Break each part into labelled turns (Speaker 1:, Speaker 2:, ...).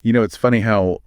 Speaker 1: It's funny how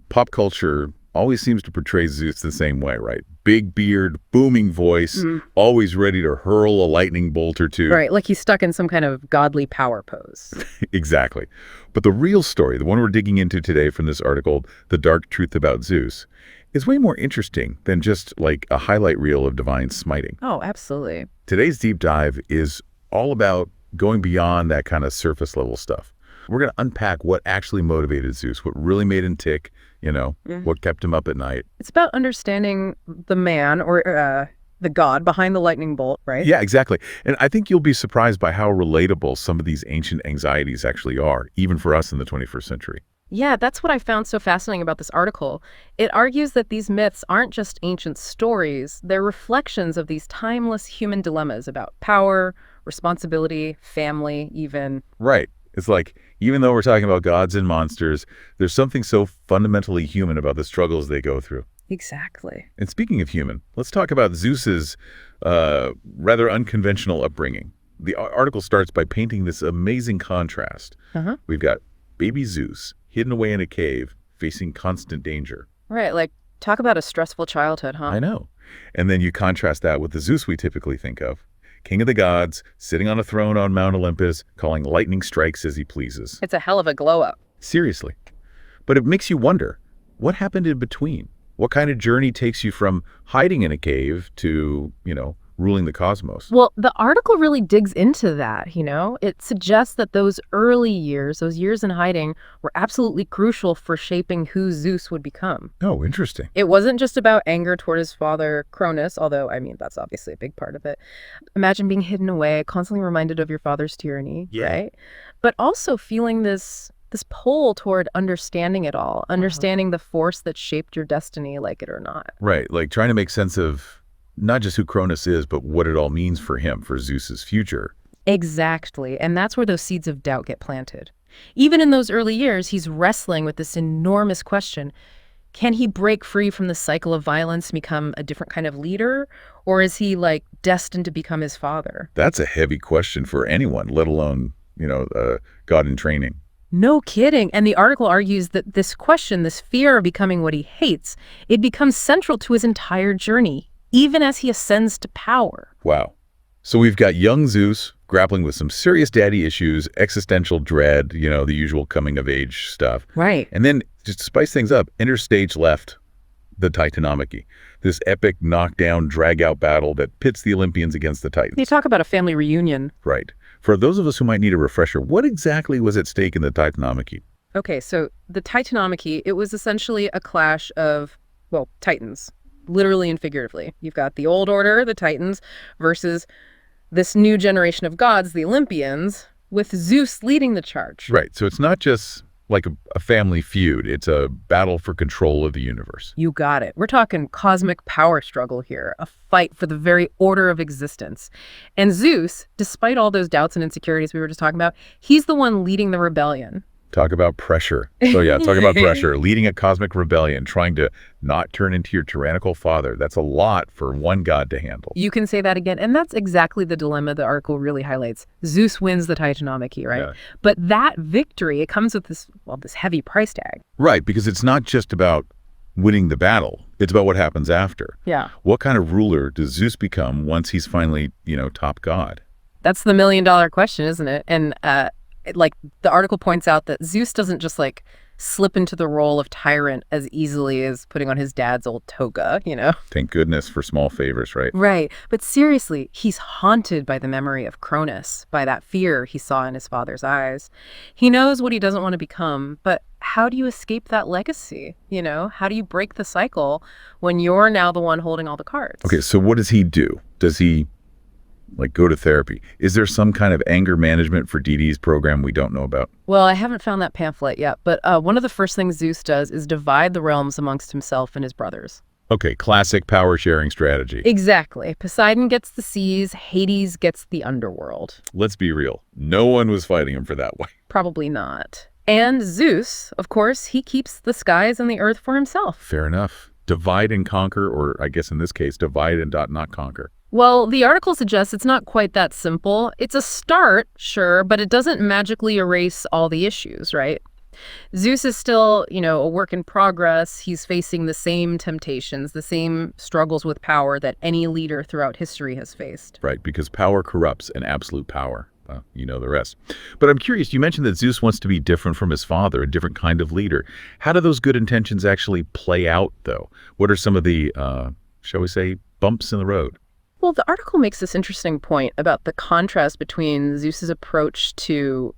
Speaker 1: pop culture always seems to portray Zeus the same way, right? Big beard, booming voice,
Speaker 2: Mm.
Speaker 1: always ready to hurl a lightning bolt or two.
Speaker 2: Right, like he's stuck in some kind of godly power pose.
Speaker 1: Exactly. But the real story, the one we're digging into today from this article, The Dark Truth About Zeus, is way more interesting than just like a highlight reel of divine smiting.
Speaker 2: Oh, absolutely.
Speaker 1: Today's deep dive is all about going beyond that kind of surface level stuff. We're going to unpack what actually motivated Zeus, what really made him tick, what kept him up at night.
Speaker 2: It's about understanding the man or the god behind the lightning bolt, right?
Speaker 1: Yeah, exactly. And I think you'll be surprised by how relatable some of these ancient anxieties actually are, even for us in the 21st century.
Speaker 2: Yeah, that's what I found so fascinating about this article. It argues that these myths aren't just ancient stories, they're reflections of these timeless human dilemmas about power, responsibility, family, even.
Speaker 1: Right. It's like, even though we're talking about gods and monsters, there's something so fundamentally human about the struggles they go through.
Speaker 2: Exactly.
Speaker 1: And speaking of human, let's talk about Zeus's rather unconventional upbringing. The article starts by painting this amazing contrast. We've got baby Zeus hidden away in a cave, facing constant danger.
Speaker 2: Right, like, talk about a stressful childhood, huh?
Speaker 1: I know. And then you contrast that with the Zeus we typically think of. King of the gods, sitting on a throne on Mount Olympus, calling lightning strikes as he pleases.
Speaker 2: It's a hell of a glow-up.
Speaker 1: Seriously. But it makes you wonder, what happened in between? What kind of journey takes you from hiding in a cave to, ruling the cosmos?
Speaker 2: Well, the article really digs into that, It suggests that those early years, those years in hiding, were absolutely crucial for shaping who Zeus would become.
Speaker 1: Oh, interesting.
Speaker 2: It wasn't just about anger toward his father, Cronus, although, that's obviously a big part of it. Imagine being hidden away, constantly reminded of your father's tyranny, right? But also feeling this pull toward understanding it all, understanding the force that shaped your destiny, like it or not.
Speaker 1: Right, like trying to make sense of not just who Cronus is, but what it all means for him, for Zeus's future.
Speaker 2: Exactly, and that's where those seeds of doubt get planted. Even in those early years, he's wrestling with this enormous question. Can he break free from the cycle of violence and become a different kind of leader? Or is he, destined to become his father?
Speaker 1: That's a heavy question for anyone, let alone, God in training.
Speaker 2: No kidding. And the article argues that this question, this fear of becoming what he hates, it becomes central to his entire journey, even as he ascends to power.
Speaker 1: Wow. So we've got young Zeus grappling with some serious daddy issues, existential dread, the usual coming-of-age stuff.
Speaker 2: Right.
Speaker 1: And then, just to spice things up, enter stage left, the Titanomachy, this epic knockdown, drag-out battle that pits the Olympians against the Titans.
Speaker 2: You talk about a family reunion.
Speaker 1: Right. For those of us who might need a refresher, what exactly was at stake in the Titanomachy?
Speaker 2: Okay, so the Titanomachy, it was essentially a clash of, Titans, literally and figuratively. You've got the old order, the Titans, versus this new generation of gods, the Olympians, with Zeus leading the charge.
Speaker 1: Right. So it's not just like a family feud. It's a battle for control of the universe.
Speaker 2: You got it. We're talking cosmic power struggle here, a fight for the very order of existence. And Zeus, despite all those doubts and insecurities we were just talking about, he's the one leading the rebellion.
Speaker 1: Talk about pressure. So yeah, talk about pressure. Leading a cosmic rebellion, trying to not turn into your tyrannical father. That's a lot for one god to handle.
Speaker 2: You can say that again. And that's exactly the dilemma the article really highlights. Zeus wins the Titanomachy, right?
Speaker 1: Yeah.
Speaker 2: But that victory, it comes with this heavy price tag.
Speaker 1: Right, because it's not just about winning the battle. It's about what happens after.
Speaker 2: Yeah.
Speaker 1: What kind of ruler does Zeus become once he's finally, top god?
Speaker 2: That's the million-dollar question, isn't it? And the article points out that Zeus doesn't just slip into the role of tyrant as easily as putting on his dad's old toga,
Speaker 1: Thank goodness for small favors, right?
Speaker 2: Right. But seriously, he's haunted by the memory of Cronus, by that fear he saw in his father's eyes. He knows what he doesn't want to become, but how do you escape that legacy? How do you break the cycle when you're now the one holding all the cards?
Speaker 1: Okay, so what does he do? Does he go to therapy? Is there some kind of anger management for DD's program we don't know about?
Speaker 2: Well, I haven't found that pamphlet yet, but one of the first things Zeus does is divide the realms amongst himself and his brothers.
Speaker 1: Okay, classic power sharing strategy.
Speaker 2: Exactly. Poseidon gets the seas, Hades gets the underworld.
Speaker 1: Let's be real. No one was fighting him for that way.
Speaker 2: Probably not. And Zeus, of course, he keeps the skies and the earth for himself.
Speaker 1: Fair enough. Divide and conquer, or I guess in this case, divide and not conquer.
Speaker 2: Well, the article suggests it's not quite that simple. It's a start, sure, but it doesn't magically erase all the issues, right? Zeus is still, a work in progress. He's facing the same temptations, the same struggles with power that any leader throughout history has faced.
Speaker 1: Right, because power corrupts, and absolute power. Well, you know the rest. But I'm curious, you mentioned that Zeus wants to be different from his father, a different kind of leader. How do those good intentions actually play out, though? What are some of the, shall we say, bumps in the road?
Speaker 2: Well, the article makes this interesting point about the contrast between Zeus's approach to,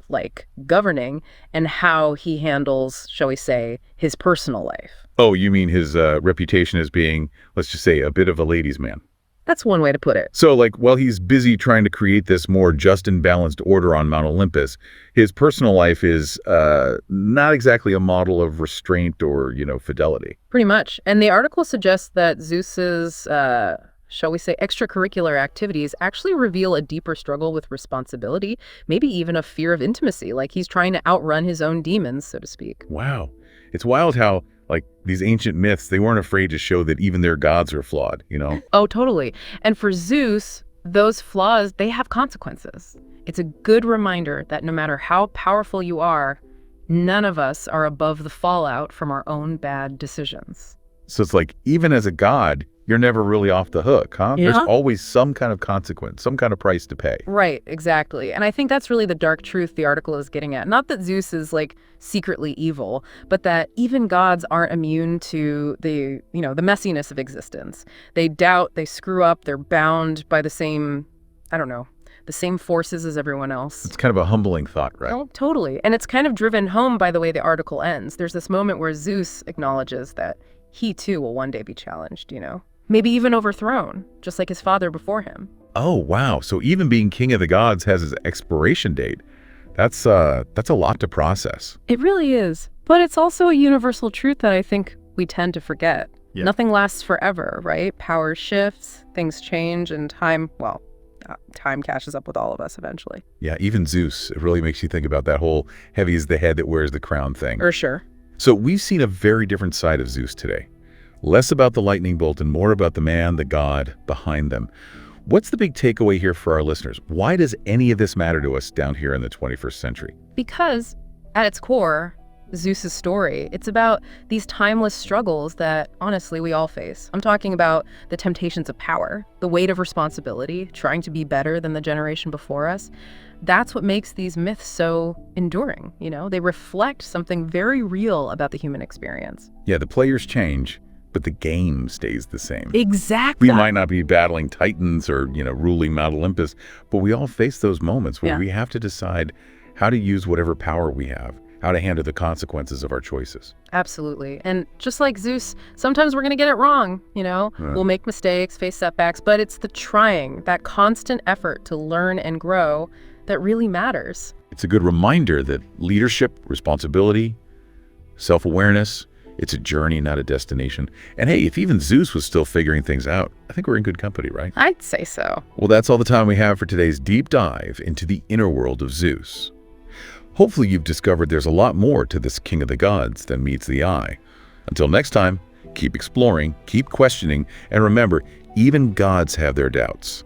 Speaker 2: governing and how he handles, shall we say, his personal life.
Speaker 1: Oh, you mean his reputation as being, let's just say, a bit of a ladies' man.
Speaker 2: That's one way to put it.
Speaker 1: So, while he's busy trying to create this more just and balanced order on Mount Olympus, his personal life is not exactly a model of restraint or, fidelity.
Speaker 2: Pretty much. And the article suggests that Zeus's shall we say, extracurricular activities actually reveal a deeper struggle with responsibility, maybe even a fear of intimacy, like he's trying to outrun his own demons, so to speak.
Speaker 1: Wow. It's wild how, these ancient myths, they weren't afraid to show that even their gods are flawed,
Speaker 2: Oh, totally. And for Zeus, those flaws, they have consequences. It's a good reminder that no matter how powerful you are, none of us are above the fallout from our own bad decisions.
Speaker 1: So it's even as a god, you're never really off the hook, huh?
Speaker 2: Yeah.
Speaker 1: There's always some kind of consequence, some kind of price to pay.
Speaker 2: Right, exactly. And I think that's really the dark truth the article is getting at. Not that Zeus is secretly evil, but that even gods aren't immune to the messiness of existence. They doubt, they screw up, they're bound by the same forces as everyone else.
Speaker 1: It's kind of a humbling thought, right?
Speaker 2: Oh, totally. And it's kind of driven home by the way the article ends. There's this moment where Zeus acknowledges that he too will one day be challenged, maybe even overthrown, just like his father before him.
Speaker 1: Oh, wow. So even being king of the gods has his expiration date. That's a lot to process.
Speaker 2: It really is. But it's also a universal truth that I think we tend to forget.
Speaker 1: Yeah.
Speaker 2: Nothing lasts forever, right? Power shifts, things change, and time catches up with all of us eventually.
Speaker 1: Yeah, even Zeus, it really makes you think about that whole heavy is the head that wears the crown thing.
Speaker 2: For sure.
Speaker 1: So we've seen a very different side of Zeus today. Less about the lightning bolt and more about the man, the god, behind them. What's the big takeaway here for our listeners? Why does any of this matter to us down here in the 21st century?
Speaker 2: Because at its core, Zeus's story, it's about these timeless struggles that, honestly, we all face. I'm talking about the temptations of power, the weight of responsibility, trying to be better than the generation before us. That's what makes these myths so enduring, They reflect something very real about the human experience.
Speaker 1: Yeah, the players change, but the game stays the same.
Speaker 2: Exactly.
Speaker 1: We might not be battling titans or, ruling Mount Olympus, but we all face those moments where we have to decide how to use whatever power we have, how to handle the consequences of our choices.
Speaker 2: Absolutely. And just like Zeus, sometimes we're going to get it wrong, We'll make mistakes, face setbacks, but it's the trying, that constant effort to learn and grow that really matters.
Speaker 1: It's a good reminder that leadership, responsibility, self-awareness, it's a journey, not a destination. And hey, if even Zeus was still figuring things out, I think we're in good company, right?
Speaker 2: I'd say so.
Speaker 1: Well, that's all the time we have for today's deep dive into the inner world of Zeus. Hopefully you've discovered there's a lot more to this king of the gods than meets the eye. Until next time, keep exploring, keep questioning, and remember, even gods have their doubts.